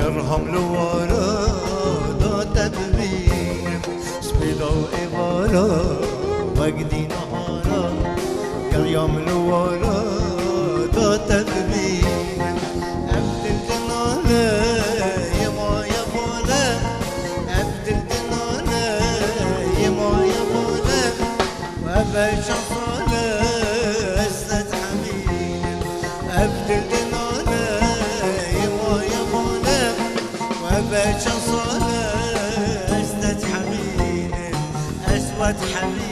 درهم لوارا داد ببینم سپیدا و ایوارا وقتی نهارا قلیام لوارا داد ببینم عبد الجنانه یما یبانه عبد الجنانه یما یبانه و بشان صاله اسنت حمینم عبد الجنانه یما یبانه و بشان صاله اسنت حمینم اسود حمینم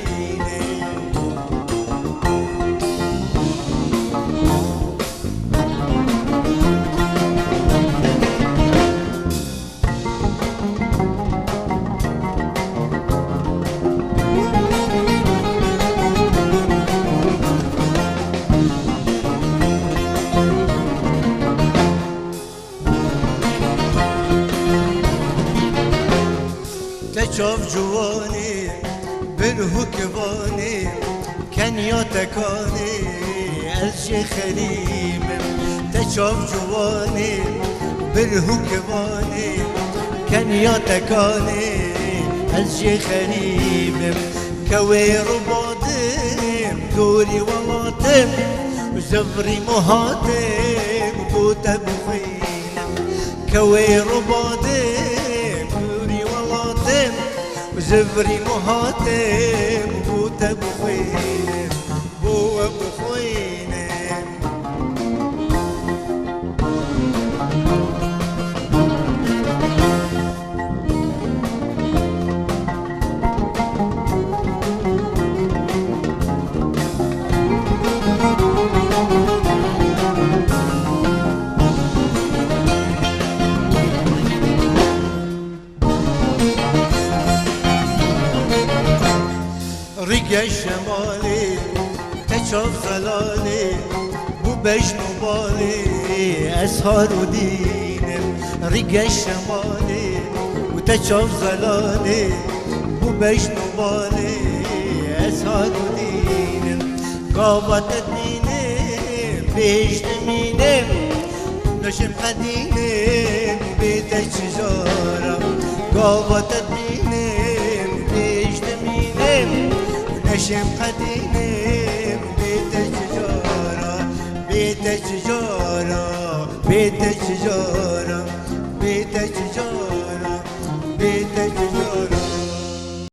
تشوف جواني بالهكباني كان يتكاني الشيخ خليم تشوف جواني بالهكباني كان يتكاني الشيخ خليم كوير بادم دوري وماتم زفري مهاتم كتب خينم كوير بادم زفري مهاتم بوتا بخوينم بوا بخوينم ريق الشمالي تشوف ظلالي بو بجنو بالي أسهر ودينم ريق الشمالي وتشوف ظلالي بو بجنو بالي أسهر ودينم قابت الدينم بيش دمينم نشم قدينم بيت الشجارة قابت الدينم بيش دمينم نشم قديم بيت الشجارة بيت الشجارة بيت الشجارة